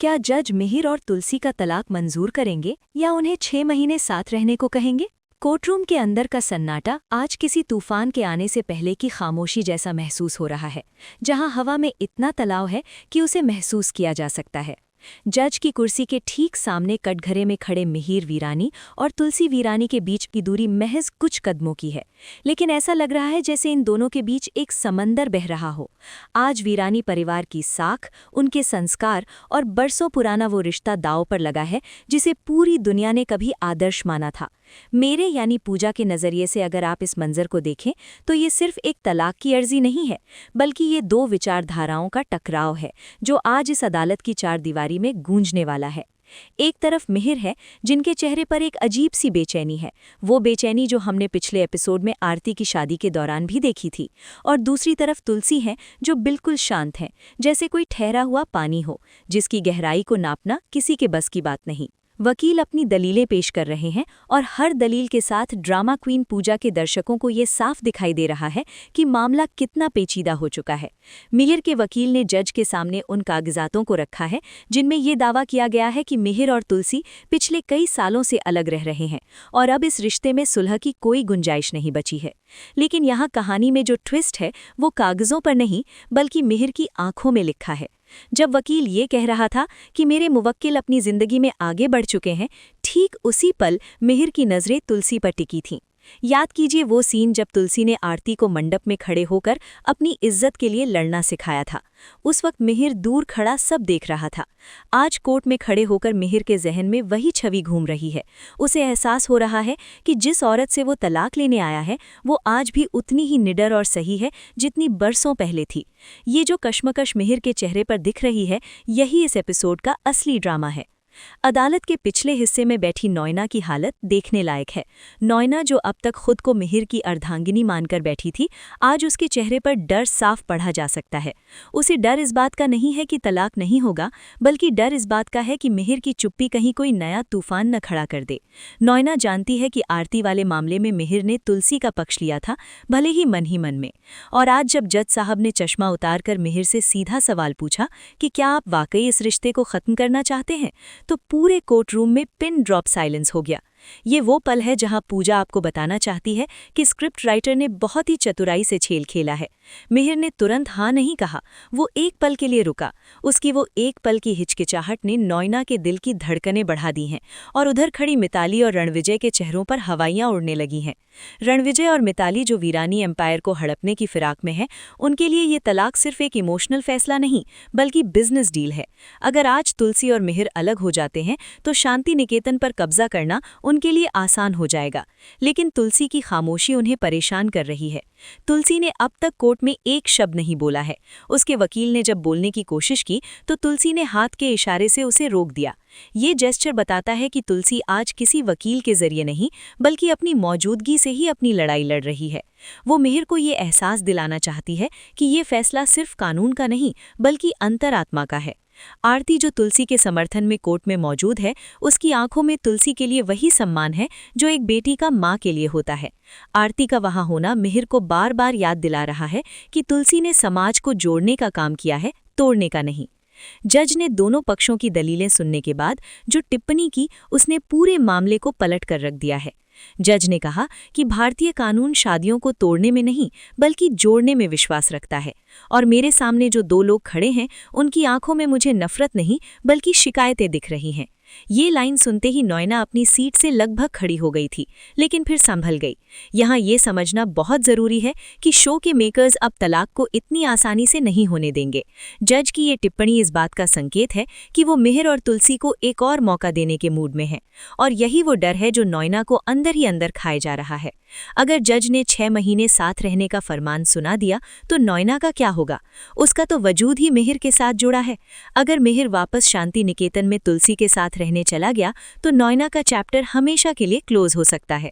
क्या जज मिहिर और तुलसी का तलाक मंजूर करेंगे या उन्हें 6 महीने साथ रहने को कहेंगे? कोर्टरूम के अंदर का सन्नाटा आज किसी तूफान के आने से पहले की खामोशी जैसा महसूस हो रहा है, जहां हवा में इतना तलाव है कि उसे महसूस किया जा सकता है। जज की कुर्सी के ठीक सामने कटघरे में खड़े मिहिर वीरानी और तुलसी वीरानी के बीच की दूरी महज कुछ कदमों की है, लेकिन ऐसा लग रहा है जैसे इन दोनों के बीच एक समंदर बह रहा हो। आज वीरानी परिवार की साख, उनके संस्कार और बरसों पुराना वो रिश्ता दांव पर लगा है जिसे पूरी दुनिया ने कभी आदर्श माना था। मेरे यानी पूजा के नज़रिए से अगर आप इस मंजर को देखें तो ये सिर्फ एक तलाक की अर्जी नहीं है, बल्कि ये दो विचारधाराओं का टकराव है जो आज इस अदालत की चारदीवारी में गूंजने वाला है। एक तरफ मिहिर है जिनके चेहरे पर एक अजीब सी बेचैनी है, वो बेचैनी जो हमने पिछले एपिसोड में आरती की शादी के दौरान भी देखी थी। और दूसरी तरफ तुलसी है जो बिल्कुल शांत है, जैसे कोई ठहरा हुआ पानी हो जिसकी गहराई को नापना किसी के बस की बात नहीं। वकील अपनी दलीलें पेश कर रहे हैं और हर दलील के साथ ड्रामा क्वीन पूजा के दर्शकों को ये साफ दिखाई दे रहा है कि मामला कितना पेचीदा हो चुका है। मिहिर के वकील ने जज के सामने उन कागजातों को रखा है जिनमें ये दावा किया गया है कि मिहिर और तुलसी पिछले कई सालों से अलग रह रहे हैं और अब इस रिश्ते में सुलह की कोई गुंजाइश नहीं बची है। लेकिन यहाँ कहानी में जो ट्विस्ट है वो कागजों पर नहीं बल्कि मिहिर की आंखों में लिखा है। जब वकील ये कह रहा था कि मेरे मुवक्किल अपनी जिंदगी में आगे बढ़ चुके हैं, ठीक उसी पल मिहिर की नज़रें तुलसी पर टिकी थीं। याद कीजिए वो सीन जब तुलसी ने आरती को मंडप में खड़े होकर अपनी इज्जत के लिए लड़ना सिखाया था। उस वक्त मिहिर दूर खड़ा सब देख रहा था। आज कोर्ट में खड़े होकर मिहिर के जहन में वही छवि घूम रही है। उसे एहसास हो रहा है कि जिस औरत से वो तलाक लेने आया है वो आज भी उतनी ही निडर और सही है जितनी बरसों पहले थी। ये जो कश्मकश मिहिर के चेहरे पर दिख रही है, यही इस एपिसोड का असली ड्रामा है। अदालत के पिछले हिस्से में बैठी नॉयना की हालत देखने लायक है। नॉयना जो अब तक खुद को मिहिर की अर्धांगिनी मानकर बैठी थी, आज उसके चेहरे पर डर साफ पढ़ा जा सकता है। उसे डर इस बात का नहीं है कि तलाक नहीं होगा, बल्कि डर इस बात का है कि मिहिर की चुप्पी कहीं कोई नया तूफान न खड़ा कर दे। नॉयना जानती है कि आरती वाले मामले में मिहिर ने तुलसी का पक्ष लिया था, भले ही मन में। और आज जब जज साहब ने चश्मा उतारकर मिहिर से सीधा सवाल पूछा कि क्या आप वाकई इस रिश्ते को खत्म करना चाहते हैं, तो पूरे कोर्ट रूम में पिन ड्रॉप साइलेंस हो गया। ये वो पल है जहां पूजा आपको बताना चाहती है कि स्क्रिप्ट राइटर ने बहुत ही चतुराई से खेल खेला है। मिहिर ने तुरंत हाँ नहीं कहा, वो एक पल के लिए रुका। उसकी वो एक पल की हिचकिचाहट ने नॉयना के दिल की धड़कनें बढ़ा दी हैं और उधर खड़ी मिताली और रणविजय के चेहरों पर हवाइयां उड़ने लगी हैं। रणविजय और मिताली जो वीरानी एम्पायर को हड़पने की फिराक में है, उनके लिए ये तलाक सिर्फ एक इमोशनल फैसला नहीं बल्कि बिजनेस डील है। अगर आज तुलसी और मिहिर अलग हो जाते हैं तो शांति निकेतन पर कब्जा करना उनके लिए आसान हो जाएगा, लेकिन तुलसी की खामोशी उन्हें परेशान कर रही है। तुलसी ने अब तक कोर्ट में एक शब्द नहीं बोला है। उसके वकील ने जब बोलने की कोशिश की तो तुलसी ने हाथ के इशारे से उसे रोक दिया। ये जेस्चर बताता है कि तुलसी आज किसी वकील के जरिए नहीं बल्कि अपनी मौजूदगी से ही अपनी लड़ाई लड़ रही है। वो मिहिर को ये एहसास दिलाना चाहती है कि ये फैसला सिर्फ कानून का नहीं बल्कि अंतरात्मा का है। आरती जो तुलसी के समर्थन में कोर्ट में मौजूद है, उसकी आंखों में तुलसी के लिए वही सम्मान है जो एक बेटी का माँ के लिए होता है। आरती का वहां होना मिहिर को बार बार याद दिला रहा है कि तुलसी ने समाज को जोड़ने का काम किया है, तोड़ने का नहीं। जज ने दोनों पक्षों की दलीलें सुनने के बाद जो टिप्पणी की, उसने पूरे मामले को पलट कर रख दिया है। जज ने कहा कि भारतीय कानून शादियों को तोड़ने में नहीं बल्कि जोड़ने में विश्वास रखता है, और मेरे सामने जो दो लोग खड़े हैं उनकी आंखों में मुझे नफरत नहीं बल्कि शिकायतें दिख रही हैं। ये लाइन सुनते ही नॉयना अपनी सीट से लगभग खड़ी हो गई थी, लेकिन फिर संभल गई। यहाँ ये समझना बहुत ज़रूरी है कि शो के मेकर्स अब तलाक को इतनी आसानी से नहीं होने देंगे। जज की ये टिप्पणी इस बात का संकेत है कि वो मिहिर और तुलसी को एक और मौका देने के मूड में है, और यही वो डर है जो नॉयना को अंदर ही अंदर खाए जा रहा है। अगर जज ने 6 महीने साथ रहने का फरमान सुना दिया तो नॉयना का क्या होगा? उसका तो वजूद ही मिहिर के साथ जुड़ा है। अगर मिहिर वापस शांति निकेतन में तुलसी के साथ रहने चला गया तो नॉयना का चैप्टर हमेशा के लिए क्लोज हो सकता है।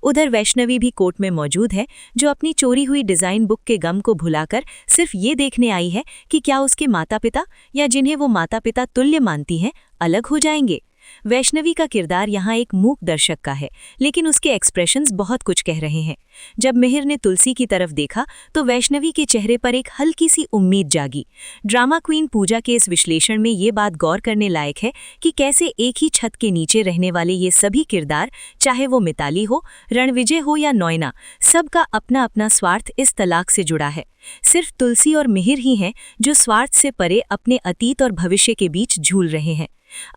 उधर वैष्णवी भी कोर्ट में मौजूद है, जो अपनी चोरी हुई डिजाइन बुक के गम को भुलाकर सिर्फ ये देखने आई है कि क्या उसके माता पिता या जिन्हें वो माता पिता तुल्य मानती हैं अलग हो जाएंगे। वैष्णवी का किरदार यहाँ एक मूक दर्शक का है, लेकिन उसके एक्सप्रेशंस बहुत कुछ कह रहे हैं। जब मिहिर ने तुलसी की तरफ देखा तो वैष्णवी के चेहरे पर एक हल्की सी उम्मीद जागी। ड्रामा क्वीन पूजा के इस विश्लेषण में ये बात गौर करने लायक है कि कैसे एक ही छत के नीचे रहने वाले ये सभी किरदार, चाहे वो मिताली हो, रणविजय हो या नॉयना, सबका अपना अपना स्वार्थ इस तलाक से जुड़ा है। सिर्फ तुलसी और मिहिर ही हैं जो स्वार्थ से परे अपने अतीत और भविष्य के बीच झूल रहे हैं।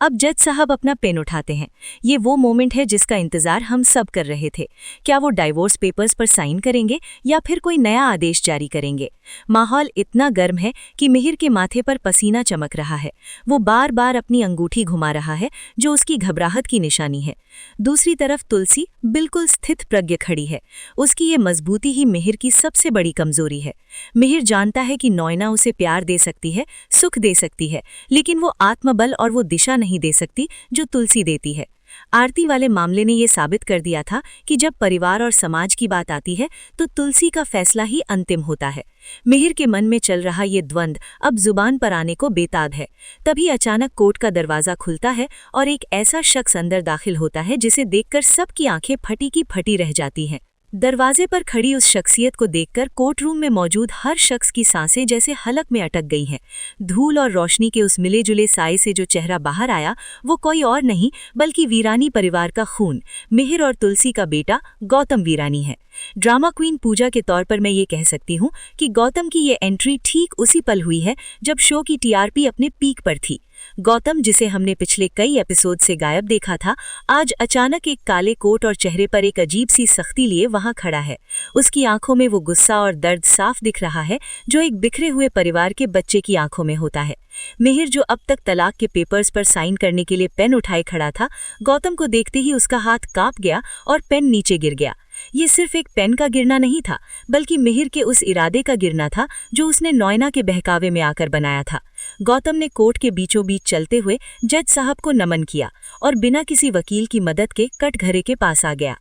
अब जज साहब अपना पेन उठाते हैं। ये वो मोमेंट है जिसका इंतजार हम सब कर रहे थे। क्या वो डाइवोर्स पेपर्स पर साइन करेंगे या फिर कोई नया आदेश जारी करेंगे? माहौल इतना गर्म है कि मिहिर के माथे पर पसीना चमक रहा है। वो बार बार अपनी अंगूठी घुमा रहा है, जो उसकी घबराहट की निशानी है। दूसरी तरफ तुलसी बिल्कुल स्थित प्रज्ञ खड़ी है। उसकी ये मजबूती ही मिहिर की सबसे बड़ी कमजोरी है। मिहिर जानता है कि नॉयना उसे प्यार दे सकती है, सुख दे सकती है, लेकिन वो आत्मबल और वो दिशा नहीं दे सकती जो तुलसी देती है। आरती वाले मामले ने ये साबित कर दिया था कि जब परिवार और समाज की बात आती है तो तुलसी का फैसला ही अंतिम होता है। मिहिर के मन में चल रहा ये द्वंद्व अब जुबान पर आने को बेताब है। तभी अचानक कोर्ट का दरवाजा खुलता है और एक ऐसा शख्स अंदर दाखिल होता है जिसे देखकर सबकी आंखें फटी की फटी रह जाती हैं। दरवाजे पर खड़ी उस शख्सियत को देखकर कोर्ट रूम में मौजूद हर शख्स की सांसें जैसे हलक में अटक गई हैं। धूल और रोशनी के उस मिले जुले साए से जो चेहरा बाहर आया वो कोई और नहीं बल्कि वीरानी परिवार का खून, मिहिर और तुलसी का बेटा गौतम वीरानी है। ड्रामा क्वीन पूजा के तौर पर मैं ये कह सकती हूँ कि गौतम की ये एंट्री ठीक उसी पल हुई है जब शो की टीआरपी अपने पीक पर थी। गौतम, जिसे हमने पिछले कई एपिसोड से गायब देखा था, आज अचानक एक काले कोट और चेहरे पर एक अजीब सी सख्ती लिए वहां खड़ा है। उसकी आंखों में वो गुस्सा और दर्द साफ दिख रहा है जो एक बिखरे हुए परिवार के बच्चे की आंखों में होता है। मिहिर, जो अब तक तलाक के पेपर्स पर साइन करने के लिए पेन उठाए खड़ा था, गौतम को देखते ही उसका हाथ कांप गया और पेन नीचे गिर गया। ये सिर्फ एक पेन का गिरना नहीं था, बल्कि मिहिर के उस इरादे का गिरना था जो उसने नॉयना के बहकावे में आकर बनाया था। गौतम ने कोर्ट के बीचों बीच चलते हुए जज साहब को नमन किया और बिना किसी वकील की मदद के कटघरे के पास आ गया।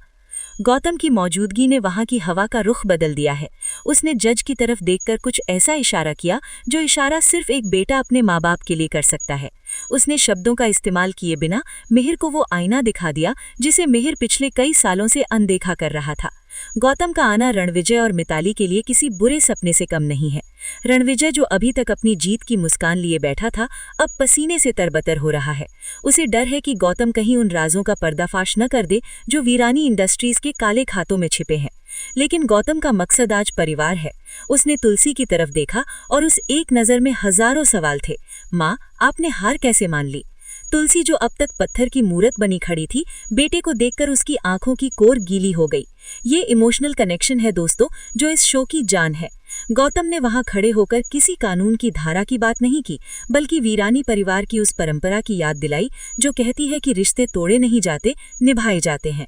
गौतम की मौजूदगी ने वहां की हवा का रुख बदल दिया है। उसने जज की तरफ देखकर कुछ ऐसा इशारा किया जो इशारा सिर्फ एक बेटा अपने माँ बाप के लिए कर सकता है। उसने शब्दों का इस्तेमाल किए बिना मिहिर को वो आईना दिखा दिया जिसे मिहिर पिछले कई सालों से अनदेखा कर रहा था। गौतम का आना रणविजय और मिताली के लिए किसी बुरे सपने से कम नहीं है। रणविजय, जो अभी तक अपनी जीत की मुस्कान लिए बैठा था, अब पसीने से तरबतर हो रहा है। उसे डर है कि गौतम कहीं उन राजों का पर्दाफाश न कर दे जो वीरानी इंडस्ट्रीज के काले खातों में छिपे हैं। लेकिन गौतम का मकसद आज परिवार है। उसने तुलसी की तरफ देखा और उस एक नजर में हजारों सवाल थे। माँ, आपने हार कैसे मान ली? तुलसी, जो अब तक पत्थर की मूरत बनी खड़ी थी, बेटे को देखकर उसकी आंखों की कोर गीली हो गई। ये इमोशनल कनेक्शन है दोस्तों, जो इस शो की जान है। गौतम ने वहां खड़े होकर किसी कानून की धारा की बात नहीं की, बल्कि वीरानी परिवार की उस परंपरा की याद दिलाई जो कहती है कि रिश्ते तोड़े नहीं जाते, निभाए जाते हैं।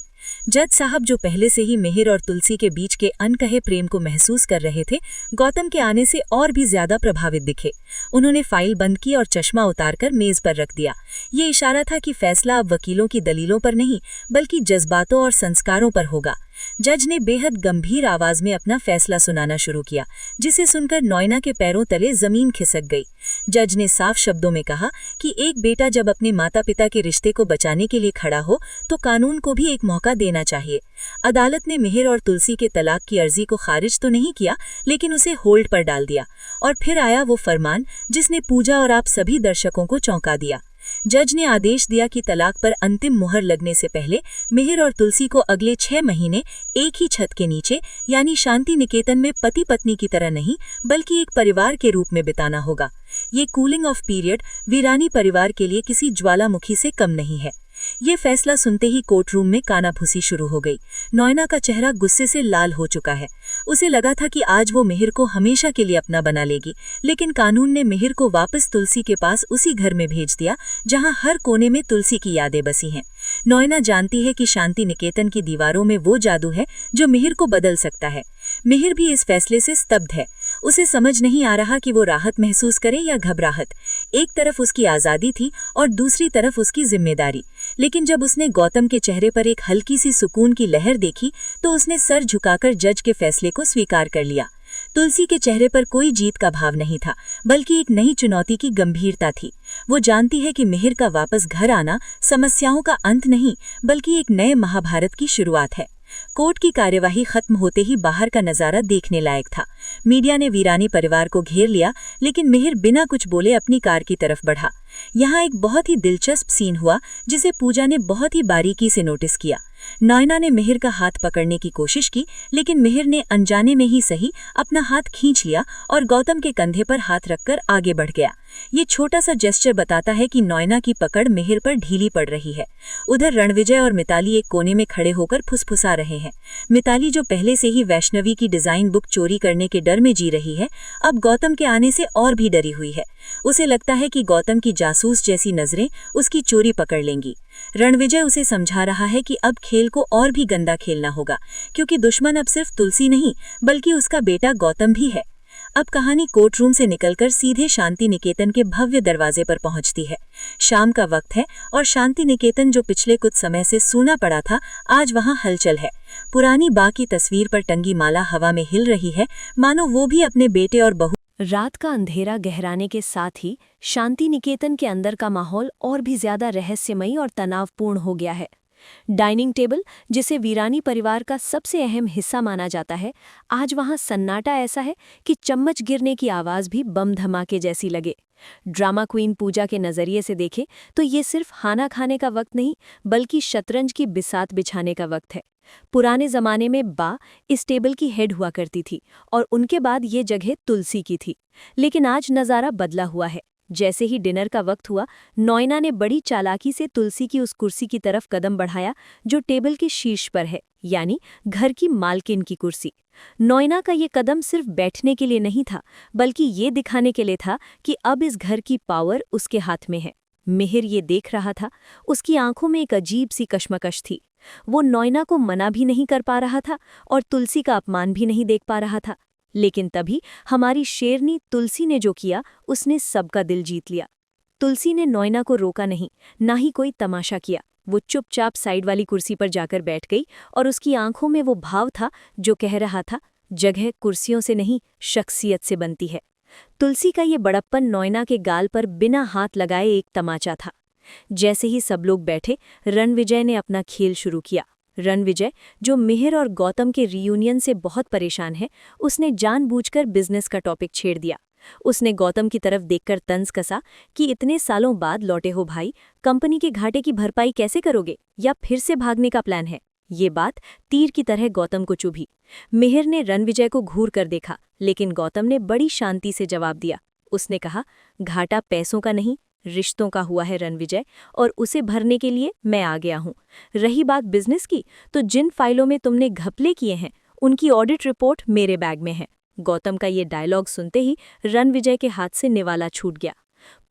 जज साहब, जो पहले से ही मिहिर और तुलसी के बीच के अनकहे प्रेम को महसूस कर रहे थे, गौतम के आने से और भी ज्यादा प्रभावित दिखे। उन्होंने फाइल बंद की और चश्मा उतारकर मेज पर रख दिया। ये इशारा था कि फैसला अब वकीलों की दलीलों पर नहीं बल्कि जज्बातों और संस्कारों पर होगा। जज ने बेहद गंभीर आवाज में अपना फैसला सुनाना शुरू किया, जिसे सुनकर नॉयना के पैरों तले जमीन खिसक गई। जज ने साफ शब्दों में कहा कि एक बेटा जब अपने माता पिता के रिश्ते को बचाने के लिए खड़ा हो तो कानून को भी एक मौका देना चाहिए। अदालत ने मिहिर और तुलसी के तलाक की अर्जी को खारिज तो नहीं किया, लेकिन उसे होल्ड पर डाल दिया। और फिर आया वो फरमान जिसने पूजा और आप सभी दर्शकों को चौंका दिया। जज ने आदेश दिया कि तलाक पर अंतिम मुहर लगने से पहले मिहिर और तुलसी को अगले 6 महीने एक ही छत के नीचे यानी शांति निकेतन में पति पत्नी की तरह नहीं बल्कि एक परिवार के रूप में बिताना होगा। ये कूलिंग ऑफ पीरियड वीरानी परिवार के लिए किसी ज्वालामुखी से कम नहीं है। ये फैसला सुनते ही कोर्ट रूम में कानाफूसी शुरू हो गई। नॉयना का चेहरा गुस्से से लाल हो चुका है। उसे लगा था कि आज वो मिहिर को हमेशा के लिए अपना बना लेगी, लेकिन कानून ने मिहिर को वापस तुलसी के पास उसी घर में भेज दिया जहां हर कोने में तुलसी की यादें बसी हैं। नॉयना जानती है कि शांति निकेतन की दीवारों में वो जादू है जो मिहिर को बदल सकता है। मिहिर भी इस फैसले से स्तब्ध है। उसे समझ नहीं आ रहा कि वो राहत महसूस करे या घबराहट। एक तरफ उसकी आजादी थी और दूसरी तरफ उसकी जिम्मेदारी। लेकिन जब उसने गौतम के चेहरे पर एक हल्की सी सुकून की लहर देखी तो उसने सर झुकाकर जज के फैसले को स्वीकार कर लिया। तुलसी के चेहरे पर कोई जीत का भाव नहीं था, बल्कि एक नई चुनौती की गंभीरता थी। वो जानती है कि मिहिर का वापस घर आना समस्याओं का अंत नहीं, बल्कि एक नए महाभारत की शुरुआत है। कोर्ट की कार्यवाही खत्म होते ही बाहर का नजारा देखने लायक था। मीडिया ने वीरानी परिवार को घेर लिया, लेकिन मिहिर बिना कुछ बोले अपनी कार की तरफ बढ़ा। यहाँ एक बहुत ही दिलचस्प सीन हुआ, जिसे पूजा ने बहुत ही बारीकी से नोटिस किया। नॉयना ने मिहिर का हाथ पकड़ने की कोशिश की, लेकिन मिहिर ने अनजाने में ही सही अपना हाथ खींच लिया और गौतम के कंधे पर हाथ रखकर आगे बढ़ गया। ये छोटा सा जेस्चर बताता है कि नॉयना की पकड़ मिहिर पर ढीली पड़ रही है। उधर रणविजय और मिताली एक कोने में खड़े होकर फुसफुसा रहे हैं। मिताली, जो पहले से ही वैष्णवी की डिजाइन बुक चोरी करने के डर में जी रही है, अब गौतम के आने से और भी डरी हुई है। उसे लगता है कि गौतम की जासूस जैसी नजरें उसकी चोरी पकड़ लेंगी। रणविजय उसे समझा रहा है कि अब खेल को और भी गंदा खेलना होगा, क्योंकि दुश्मन अब सिर्फ तुलसी नहीं, बल्कि उसका बेटा गौतम भी है। अब कहानी कोर्ट रूम से निकलकर सीधे शांति निकेतन के भव्य दरवाजे पर पहुंचती है। शाम का वक्त है और शांति निकेतन, जो पिछले कुछ समय से सूना पड़ा था, आज वहां हलचल है। पुरानी बा की तस्वीर पर टंगी माला हवा में हिल रही है, मानो वो भी अपने बेटे और बहू। रात का अंधेरा गहराने के साथ ही शांति निकेतन के अंदर का माहौल और भी ज्यादा रहस्यमयी और तनावपूर्ण हो गया है। डाइनिंग टेबल, जिसे वीरानी परिवार का सबसे अहम हिस्सा माना जाता है, आज वहां सन्नाटा ऐसा है कि चम्मच गिरने की आवाज भी बम धमाके जैसी लगे। ड्रामा क्वीन पूजा के नजरिए से देखें तो ये सिर्फ खाना खाने का वक्त नहीं, बल्कि शतरंज की बिसात बिछाने का वक्त है। पुराने जमाने में बा इस टेबल की हेड हुआ करती थी और उनके बाद ये जगह तुलसी की थी। लेकिन आज नज़ारा बदला हुआ है। जैसे ही डिनर का वक्त हुआ, नॉयना ने बड़ी चालाकी से तुलसी की उस कुर्सी की तरफ कदम बढ़ाया जो टेबल के शीर्ष पर है, यानी घर की मालकिन की कुर्सी। नॉयना का ये कदम सिर्फ बैठने के लिए नहीं था, बल्कि ये दिखाने के लिए था कि अब इस घर की पावर उसके हाथ में है। मिहिर ये देख रहा था। उसकी आंखों में एक अजीब सी कश्मकश थी। वो नॉयना को मना भी नहीं कर पा रहा था और तुलसी का अपमान भी नहीं देख पा रहा था। लेकिन तभी हमारी शेरनी तुलसी ने जो किया, उसने सबका दिल जीत लिया। तुलसी ने नॉयना को रोका नहीं, ना ही कोई तमाशा किया। वो चुपचाप साइड वाली कुर्सी पर जाकर बैठ गई और उसकी आंखों में वो भाव था जो कह रहा था, जगह कुर्सियों से नहीं, शख्सियत से बनती है। तुलसी का ये बड़प्पन नॉयना के गाल पर बिना हाथ लगाए एक तमाचा था। जैसे ही सब लोग बैठे, रणविजय ने अपना खेल शुरू किया। रणविजय, जो मिहिर और गौतम के रियूनियन से बहुत परेशान है, उसने जानबूझकर बिजनेस का टॉपिक छेड़ दिया। उसने गौतम की तरफ देखकर तंज कसा कि इतने सालों बाद लौटे हो भाई, कंपनी के घाटे की भरपाई कैसे करोगे, या फिर से भागने का प्लान है? ये बात तीर की तरह गौतम को चुभी। मिहिर ने रणविजय को घूर कर देखा, लेकिन गौतम ने बड़ी शांति से जवाब दिया। उसने कहा, घाटा पैसों का नहीं, रिश्तों का हुआ है रणविजय, और उसे भरने के लिए मैं आ गया हूँ। रही बात बिजनेस की, तो जिन फाइलों में तुमने घपले किए हैं, उनकी ऑडिट रिपोर्ट मेरे बैग में है। गौतम का ये डायलॉग सुनते ही रणविजय के हाथ से निवाला छूट गया।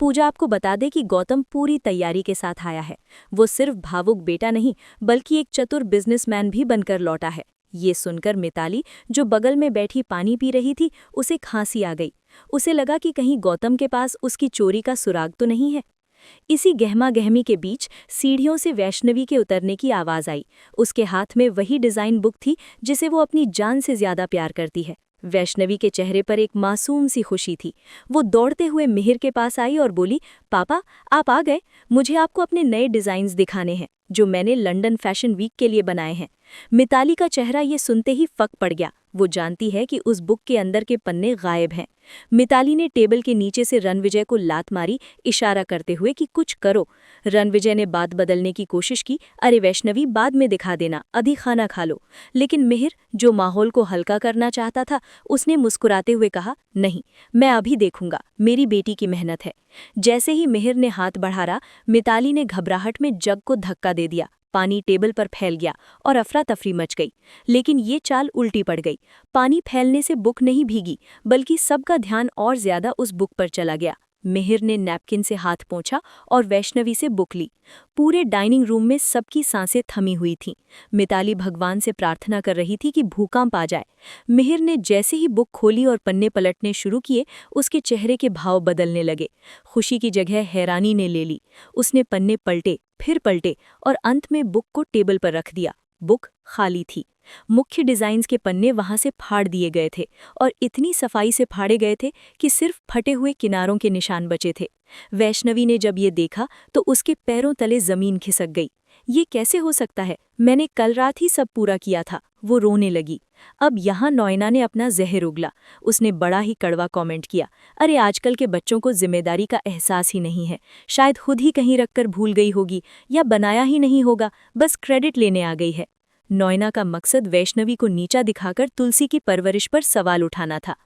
पूजा आपको बता दे कि गौतम पूरी तैयारी के साथ आया है। वो सिर्फ भावुक बेटा नहीं, बल्कि एक चतुर बिजनेसमैन भी बनकर लौटा है। ये सुनकर मिताली, जो बगल में बैठी पानी पी रही थी, उसे खांसी आ गई। उसे लगा कि कहीं गौतम के पास उसकी चोरी का सुराग तो नहीं है। इसी गहमा गहमी के बीच सीढ़ियों से वैष्णवी के उतरने की आवाज आई। उसके हाथ में वही डिजाइन बुक थी जिसे वो अपनी जान से ज्यादा प्यार करती है। वैष्णवी के चेहरे पर एक मासूम सी खुशी थी। वो दौड़ते हुए मिहिर के पास आई और बोली, पापा आप आ गए, मुझे आपको अपने नए डिजाइन्स दिखाने हैं जो मैंने लंदन फैशन वीक के लिए बनाए हैं। मिताली का चेहरा ये सुनते ही फक पड़ गया। वो जानती है कि उस बुक के अंदर के पन्ने गायब हैं। मिताली ने टेबल के नीचे से रणविजय को लात मारी, इशारा करते हुए कि कुछ करो। रणविजय ने बात बदलने की कोशिश की, अरे वैष्णवी बाद में दिखा देना, अभी खाना खा लो। लेकिन मिहिर, जो माहौल को हल्का करना चाहता था, उसने मुस्कुराते हुए कहा, नहीं, मैं अभी देखूंगा, मेरी बेटी की मेहनत है। जैसे ही मिहिर ने हाथ बढ़ाया, मिताली ने घबराहट में जग को धक्का दे दिया। पानी टेबल पर फैल गया और अफरा तफरी मच गई। लेकिन ये चाल उल्टी पड़ गई। पानी फैलने से बुक नहीं भीगी, बल्कि सबका ध्यान और ज्यादा उस बुक पर चला गया। मिहिर ने नैपकिन से हाथ पोंछा और वैष्णवी से बुक ली। पूरे डाइनिंग रूम में सबकी सांसें थमी हुई थीं। मिताली भगवान से प्रार्थना कर रही थी कि भूकंप आ जाए। मिहिर ने जैसे ही बुक खोली और पन्ने पलटने शुरू किए, उसके चेहरे के भाव बदलने लगे। खुशी की जगह हैरानी ने ले ली। उसने पन्ने पलटे, फिर पलटे और अंत में बुक को टेबल पर रख दिया। बुक खाली थी। मुख्य डिजाइन्स के पन्ने वहां से फाड़ दिए गए थे और इतनी सफाई से फाड़े गए थे कि सिर्फ फटे हुए किनारों के निशान बचे थे। वैष्णवी ने जब ये देखा तो उसके पैरों तले जमीन खिसक गई। ये कैसे हो सकता है? मैंने कल रात ही सब पूरा किया था। वो रोने लगी। अब यहाँ नॉयना ने अपना जहर उगला। उसने बड़ा ही कड़वा कमेंट किया, अरे आजकल के बच्चों को जिम्मेदारी का एहसास ही नहीं है। शायद खुद ही कहीं रखकर भूल गई होगी या बनाया ही नहीं होगा, बस क्रेडिट लेने आ गई है। नॉयना का मकसद वैष्णवी को नीचा दिखाकर तुलसी की परवरिश पर सवाल उठाना था।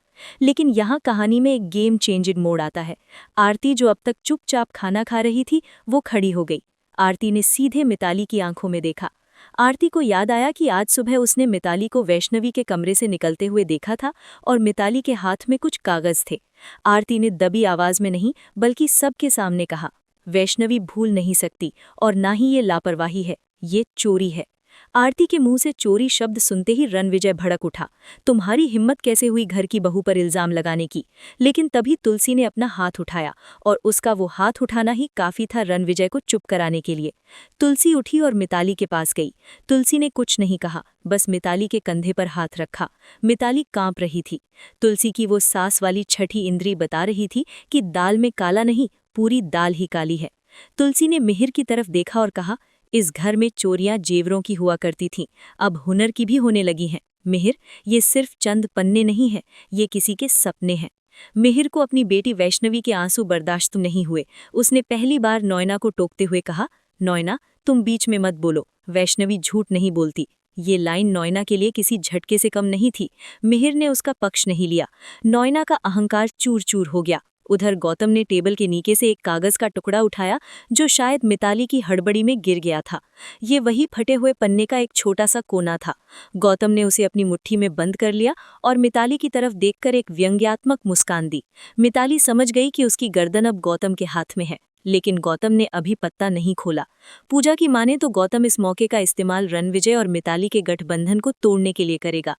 लेकिन यहाँ कहानी में एक गेम चेंजिंग मोड़ आता है। आरती, जो अब तक चुपचाप खाना खा रही थी, वो खड़ी हो गई। आरती ने सीधे मिताली की आंखों में देखा। आरती को याद आया कि आज सुबह उसने मिताली को वैष्णवी के कमरे से निकलते हुए देखा था और मिताली के हाथ में कुछ कागज थे। आरती ने दबी आवाज में नहीं बल्कि सबके सामने कहा, वैष्णवी भूल नहीं सकती और ना ही ये लापरवाही है, ये चोरी है। आरती के मुंह से चोरी शब्द सुनते ही रणविजय भड़क उठा। तुम्हारी हिम्मत कैसे हुई घर की बहू पर इल्जाम लगाने की? लेकिन तभी तुलसी ने अपना हाथ उठाया और उसका वो हाथ उठाना ही काफी था रणविजय को चुप कराने के लिए। तुलसी उठी और मिताली के पास गई। तुलसी ने कुछ नहीं कहा, बस मिताली के कंधे पर हाथ रखा। मिताली कांप रही थी। तुलसी की वो सास वाली छठी इंद्री बता रही थी कि दाल में काला नहीं, पूरी दाल ही काली है। तुलसी ने मिहिर की तरफ देखा और कहा, इस घर में चोरियां जेवरों की हुआ करती थीं, अब हुनर की भी होने लगी हैं। मिहिर, ये सिर्फ चंद पन्ने नहीं हैं, ये किसी के सपने हैं। मिहिर को अपनी बेटी वैष्णवी के आंसू बर्दाश्त नहीं हुए। उसने पहली बार नॉयना को टोकते हुए कहा, नॉयना, तुम बीच में मत बोलो, वैष्णवी झूठ नहीं बोलती। ये लाइन नॉयना के लिए किसी झटके से कम नहीं थी। मिहिर ने उसका पक्ष नहीं लिया। नॉयना का अहंकार चूर चूर हो गया। उधर गौतम ने टेबल के नीचे से एक कागज का टुकड़ा उठाया जो शायद मिताली की हड़बड़ी में गिर गया था। ये वही फटे हुए पन्ने का एक छोटा सा कोना था। गौतम ने उसे अपनी मुट्ठी में बंद कर लिया और मिताली की तरफ देखकर एक व्यंग्यात्मक मुस्कान दी। मिताली समझ गई कि उसकी गर्दन अब गौतम के हाथ में है, लेकिन गौतम ने अभी पत्ता नहीं खोला। पूजा की माने तो गौतम इस मौके का इस्तेमाल रणविजय और मिताली के गठबंधन को तोड़ने के लिए करेगा।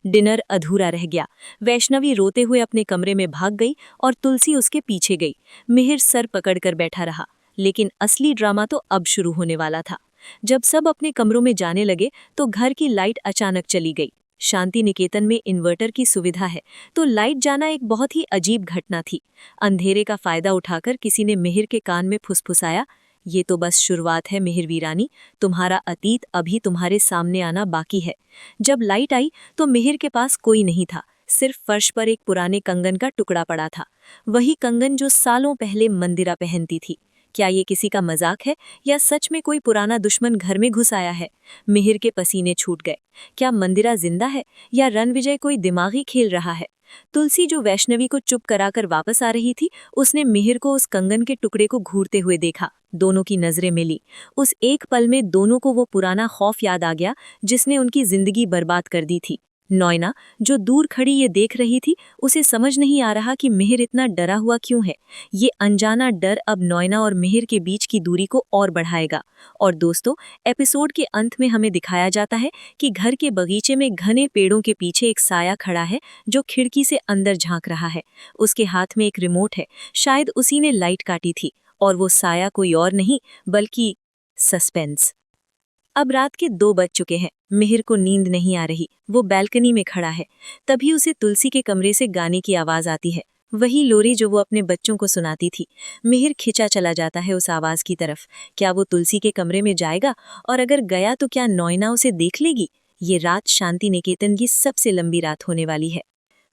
डिनर अधूरा रह गया। वैष्णवी रोते हुए अपने कमरे में भाग गई और तुलसी उसके पीछे गई। मिहिर सर पकड़कर बैठा रहा। लेकिन असली ड्रामा तो अब शुरू होने वाला था। जब सब अपने कमरों में जाने लगे तो घर की लाइट अचानक चली गई। शांति निकेतन में इन्वर्टर की सुविधा है, तो लाइट जाना एक बहुत ही अजीब घटना थी। अंधेरे का फायदा उठाकर किसी ने मिहिर के कान में फुसफुसाया, ये तो बस शुरुआत है मिहिर वीरानी, तुम्हारा अतीत अभी तुम्हारे सामने आना बाकी है। जब लाइट आई तो मिहिर के पास कोई नहीं था, सिर्फ फर्श पर एक पुराने कंगन का टुकड़ा पड़ा था। वही कंगन जो सालों पहले मंदिरा पहनती थी। क्या ये किसी का मजाक है या सच में कोई पुराना दुश्मन घर में घुस आया है? मिहिर के पसीने छूट गए। क्या मंदिरा जिंदा है या रणविजय कोई दिमागी खेल रहा है? तुलसी, जो वैष्णवी को चुप कराकर वापस आ रही थी, उसने मिहिर को उस कंगन के टुकड़े को घूरते हुए देखा। दोनों की नजरें मिली। उस एक पल में दोनों को वो पुराना खौफ याद आ गया जिसने उनकी जिंदगी बर्बाद कर दी थी। नॉयना, जो दूर खड़ी ये देख रही थी, उसे समझ नहीं आ रहा कि मिहिर इतना डरा हुआ क्यों है। ये अनजाना डर अब नॉयना और मिहिर के बीच की दूरी को और बढ़ाएगा। और दोस्तों, एपिसोड के अंत में हमें दिखाया जाता है कि घर के बगीचे में घने पेड़ों के पीछे एक साया खड़ा है जो खिड़की से अंदर झांक रहा है। उसके हाथ में एक रिमोट है, शायद उसी ने लाइट काटी थी। और वो साया कोई और नहीं बल्कि सस्पेंस। अब रात के 2 बज चुके हैं। मिहिर को नींद नहीं आ रही। वो बैल्कनी में खड़ा है। तभी उसे तुलसी के कमरे से गाने की आवाज आती है, वही लोरी जो वो अपने बच्चों को सुनाती थी। मिहिर खिंचा चला जाता है उस आवाज की तरफ। क्या वो तुलसी के कमरे में जाएगा? और अगर गया तो क्या नॉयना उसे देख लेगी? ये रात शांति निकेतन की सबसे लंबी रात होने वाली है।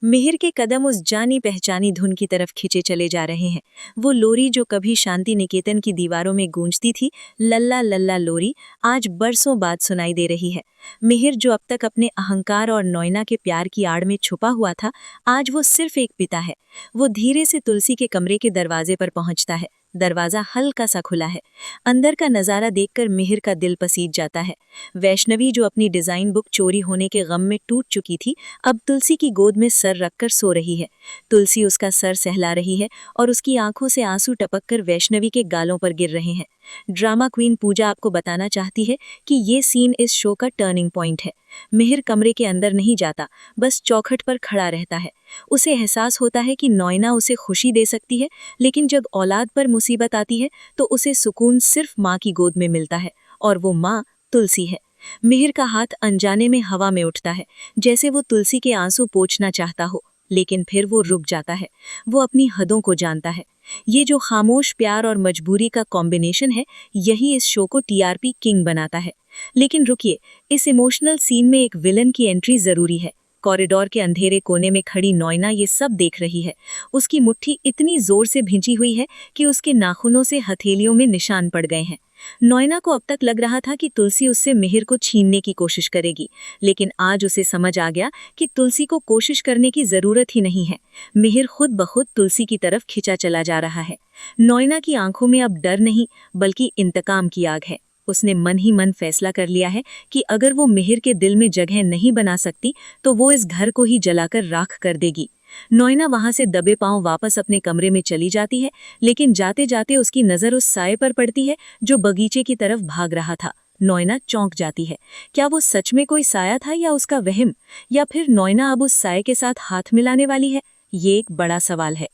मिहिर के कदम उस जानी पहचानी धुन की तरफ खिंचे चले जा रहे हैं। वो लोरी जो कभी शांति निकेतन की दीवारों में गूंजती थी, लल्ला लल्ला लोरी, आज बरसों बाद सुनाई दे रही है। मिहिर, जो अब तक अपने अहंकार और नॉयना के प्यार की आड़ में छुपा हुआ था, आज वो सिर्फ एक पिता है। वो धीरे से तुलसी के कमरे के दरवाजे पर पहुंचता है। दरवाजा हल्का सा खुला है। अंदर का नजारा देखकर मिहिर का दिल पसीज जाता है। वैष्णवी, जो अपनी डिजाइन बुक चोरी होने के गम में टूट चुकी थी, अब तुलसी की गोद में सर रखकर सो रही है। तुलसी उसका सर सहला रही है और उसकी आंखों से आंसू टपककर वैष्णवी के गालों पर गिर रहे हैं। ड्रामा क्वीन पूजा आपको बताना चाहती है कि ये सीन इस शो का टर्निंग पॉइंट है। मिहिर कमरे के अंदर नहीं जाता, बस चौखट पर खड़ा रहता है। उसे एहसास होता है कि नॉयना उसे खुशी दे सकती है, लेकिन जब औलाद पर मुसीबत आती है तो उसे सुकून सिर्फ माँ की गोद में मिलता है, और वो माँ तुलसी है। मिहिर का हाथ अनजाने में हवा में उठता है, जैसे वो तुलसी के आंसू पोंछना चाहता हो, लेकिन फिर वो रुक जाता है। वो अपनी हदों को जानता है। ये जो खामोश प्यार और मजबूरी का कॉम्बिनेशन है, यही इस शो को टीआरपी किंग बनाता है। लेकिन रुकिए, इस इमोशनल सीन में एक विलन की एंट्री जरूरी है। कॉरिडोर के अंधेरे कोने में खड़ी नॉयना ये सब देख रही है। उसकी मुट्ठी इतनी जोर से भिंची हुई है कि उसके नाखूनों से हथेलियों में निशान पड़ गए हैं। नॉयना को अब तक लग रहा था कि तुलसी उससे मिहिर को छीनने की कोशिश करेगी, लेकिन आज उसे समझ आ गया कि तुलसी को कोशिश करने की जरूरत ही नहीं है। मिहिर खुद ब खुद तुलसी की तरफ खिंचा चला जा रहा है। नॉयना की आंखों में अब डर नहीं, बल्कि इंतकाम की आग है। उसने मन ही मन फैसला कर लिया है कि अगर वो मिहिर के दिल में जगह नहीं बना सकती तो वो इस घर को ही जलाकर राख कर देगी। नॉयना वहां से दबे पांव वापस अपने कमरे में चली जाती है, लेकिन जाते जाते उसकी नजर उस साये पर पड़ती है जो बगीचे की तरफ भाग रहा था। नॉयना चौंक जाती है। क्या वो सच में कोई साया था या उसका वहम, या फिर नॉयना अब उस साये के साथ हाथ मिलाने वाली है? ये एक बड़ा सवाल है।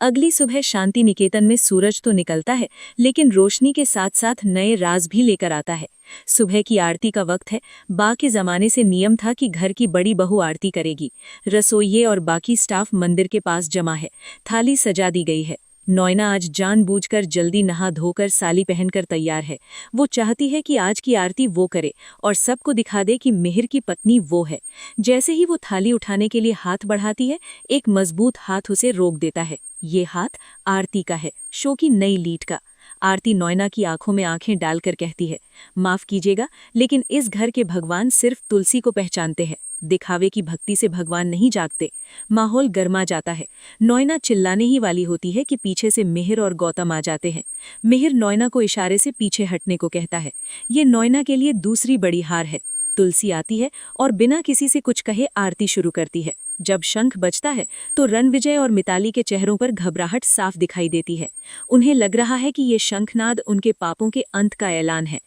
अगली सुबह शांति निकेतन में सूरज तो निकलता है, लेकिन रोशनी के साथ साथ नए राज भी लेकर आता है। सुबह की आरती का वक्त है। बाकी जमाने से नियम था कि घर की बड़ी बहू आरती करेगी। रसोइये और बाकी स्टाफ मंदिर के पास जमा है। थाली सजा दी गई है। नॉयना आज जानबूझकर जल्दी नहा धोकर साली पहनकर तैयार है। वो चाहती है कि आज की आरती वो करे और सबको दिखा दे कि मिहिर की पत्नी वो है। जैसे ही वो थाली उठाने के लिए हाथ बढ़ाती है, एक मजबूत हाथ उसे रोक देता है। ये हाथ आरती का है, शो की नई लीड का। आरती नॉयना की आंखों में आंखें डालकर कहती है, माफ कीजिएगा, लेकिन इस घर के भगवान सिर्फ तुलसी को पहचानते हैं। दिखावे की भक्ति से भगवान नहीं जागते। माहौल गर्मा जाता है। नॉयना चिल्लाने ही वाली होती है कि पीछे से मिहिर और गौतम आ जाते हैं। मिहिर नॉयना को इशारे से पीछे हटने को कहता है। ये नॉयना के लिए दूसरी बड़ी हार है। तुलसी आती है और बिना किसी से कुछ कहे आरती शुरू करती है। जब शंख बजता है तो रणविजय और मिताली के चेहरों पर घबराहट साफ दिखाई देती है। उन्हें लग रहा है कि ये शंखनाद उनके पापों के अंत का ऐलान है।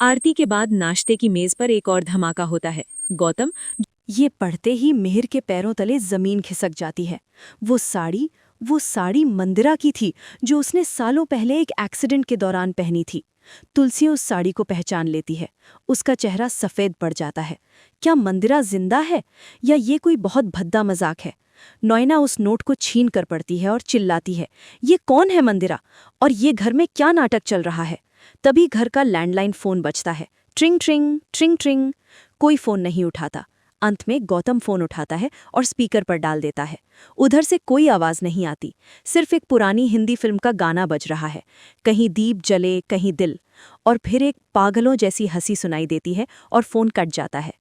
आरती के बाद नाश्ते की मेज पर एक और धमाका होता है। गौतम, ये पढ़ते ही मिहिर के पैरों तले जमीन खिसक जाती है। वो साड़ी मंदिरा की थी जो उसने सालों पहले एक एक्सीडेंट के दौरान पहनी थी। तुलसी उस साड़ी को पहचान लेती है। उसका चेहरा सफ़ेद पड़ जाता है। क्या मंदिरा जिंदा है या ये कोई बहुत भद्दा मजाक है? नॉयना उस नोट को छीन कर पड़ती है और चिल्लाती है, ये कौन है मंदिरा, और ये घर में क्या नाटक चल रहा है? तभी घर का लैंडलाइन फ़ोन बजता है। ट्रिंग ट्रिंग ट्रिंग ट्रिंग। कोई फ़ोन नहीं उठाता। अंत में गौतम फ़ोन उठाता है और स्पीकर पर डाल देता है। उधर से कोई आवाज़ नहीं आती, सिर्फ एक पुरानी हिंदी फिल्म का गाना बज रहा है, कहीं दीप जले कहीं दिल। और फिर एक पागलों जैसी हंसी सुनाई देती है और फ़ोन कट जाता है।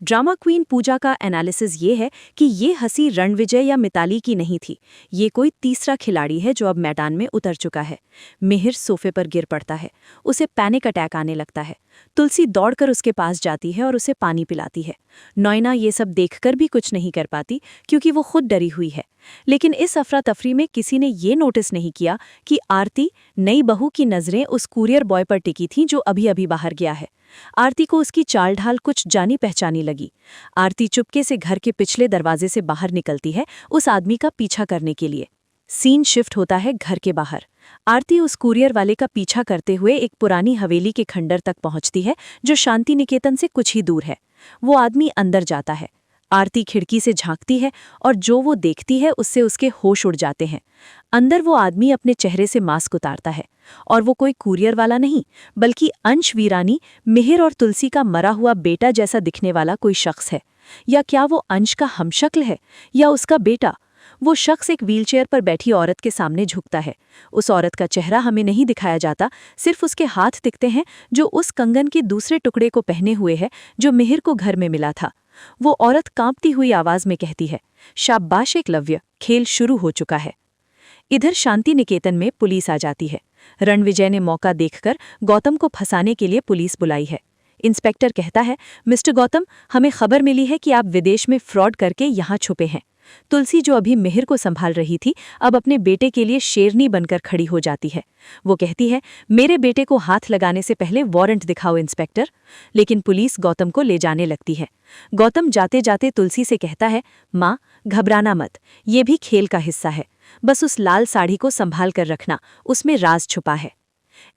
ड्रामा क्वीन पूजा का एनालिसिस ये है कि ये हंसी रणविजय या मिताली की नहीं थी। ये कोई तीसरा खिलाड़ी है जो अब मैदान में उतर चुका है। मिहिर सोफे पर गिर पड़ता है। उसे पैनिक अटैक आने लगता है। तुलसी दौड़कर उसके पास जाती है और उसे पानी पिलाती है। नॉयना ये सब देखकर भी कुछ नहीं कर पाती क्योंकि वो खुद डरी हुई है। लेकिन इस अफरा तफरी में किसी ने ये नोटिस नहीं किया कि आरती, नई बहू की नज़रें उस कुरियर बॉय पर टिकी थीं जो अभी अभी बाहर गया है। आरती को उसकी चाल ढाल कुछ जानी पहचानी लगी। आरती चुपके से घर के पिछले दरवाजे से बाहर निकलती है उस आदमी का पीछा करने के लिए। सीन शिफ्ट होता है घर के बाहर। आरती उस कुरियर वाले का पीछा करते हुए एक पुरानी हवेली के खंडर तक पहुंचती है जो शांति निकेतन से कुछ ही दूर है। वो आदमी अंदर जाता है। आरती खिड़की से झांकती है और जो वो देखती है उससे उसके होश उड़ जाते हैं। अंदर वो आदमी अपने चेहरे से मास्क उतारता है और वो कोई कुरियर वाला नहीं, बल्कि अंश वीरानी, मिहिर और तुलसी का मरा हुआ बेटा जैसा दिखने वाला कोई शख्स है। या क्या वो अंश का हमशक्ल है या उसका बेटा? वो शख्स एक व्हीलचेयर पर बैठी औरत के सामने झुकता है। उस औरत का चेहरा हमें नहीं दिखाया जाता, सिर्फ उसके हाथ दिखते हैं जो उस कंगन के दूसरे टुकड़े को पहने हुए है जो मिहिर को घर में मिला था। वो औरत कांपती हुई आवाज में कहती है, शाबाश एकलव्य, खेल शुरू हो चुका है। इधर शांति निकेतन में पुलिस आ जाती है। रणविजय ने मौका देखकर गौतम को फंसाने के लिए पुलिस बुलाई है। इंस्पेक्टर कहता है, मिस्टर गौतम, हमें खबर मिली है कि आप विदेश में फ्रॉड करके यहाँ छुपे हैं। तुलसी, जो अभी मिहिर को संभाल रही थी, अब अपने बेटे के लिए शेरनी बनकर खड़ी हो जाती है। वो कहती है, मेरे बेटे को हाथ लगाने से पहले वारंट दिखाओ इंस्पेक्टर। लेकिन पुलिस गौतम को ले जाने लगती है। गौतम जाते जाते तुलसी से कहता है, माँ, घबराना मत, ये भी खेल का हिस्सा है। बस उस लाल साड़ी को संभाल कर रखना, उसमें राज छुपा है।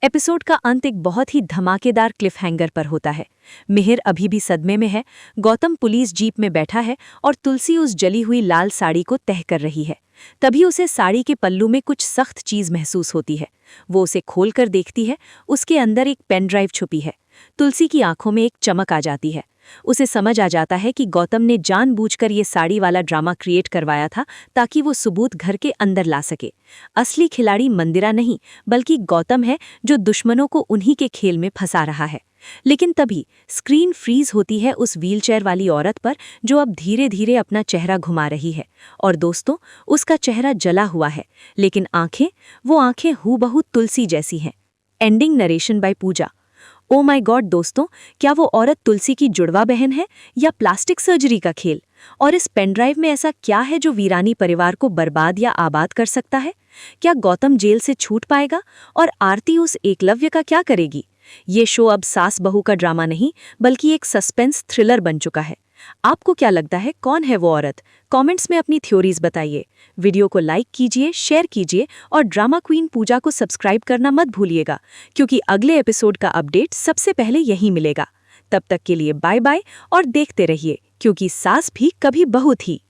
एपिसोड का अंत एक बहुत ही धमाकेदार क्लिफहैंगर पर होता है। मिहिर अभी भी सदमे में है। गौतम पुलिस जीप में बैठा है और तुलसी उस जली हुई लाल साड़ी को तह कर रही है। तभी उसे साड़ी के पल्लू में कुछ सख्त चीज महसूस होती है। वो उसे खोलकर देखती है। उसके अंदर एक पेन ड्राइव छुपी है। तुलसी की आंखों में एक चमक आ जाती है। उसे समझ आ जाता है कि गौतम ने जानबूझकर ये साड़ी वाला ड्रामा क्रिएट करवाया था ताकि वो सबूत घर के अंदर ला सके। असली खिलाड़ी मंदिरा नहीं बल्कि गौतम है, जो दुश्मनों को उन्हीं के खेल में फंसा रहा है। लेकिन तभी स्क्रीन फ्रीज होती है उस व्हीलचेयर वाली औरत पर, जो अब धीरे धीरे अपना चेहरा घुमा रही है। और दोस्तों, उसका चेहरा जला हुआ है, लेकिन वो आंखें हूबहू तुलसी जैसी हैं। Ending narration by Pooja. Oh my god दोस्तों, क्या वो औरत तुलसी की जुड़वा बहन है या प्लास्टिक सर्जरी का खेल? और इस पेनड्राइव में ऐसा क्या है जो वीरानी परिवार को बर्बाद या आबाद कर सकता है? क्या गौतम जेल से छूट पाएगा और आरती उस एकलव्य का क्या करेगी? ये शो अब सास बहू का ड्रामा नहीं बल्कि एक सस्पेंस थ्रिलर बन चुका है। आपको क्या लगता है, कौन है वो औरत? कमेंट्स में अपनी थ्योरीज बताइए। वीडियो को लाइक कीजिए, शेयर कीजिए और ड्रामा क्वीन पूजा को सब्सक्राइब करना मत भूलिएगा, क्योंकि अगले एपिसोड का अपडेट सबसे पहले यहीं मिलेगा। तब तक के लिए बाय बाय और देखते रहिए, क्योंकि सास भी कभी बहू थी।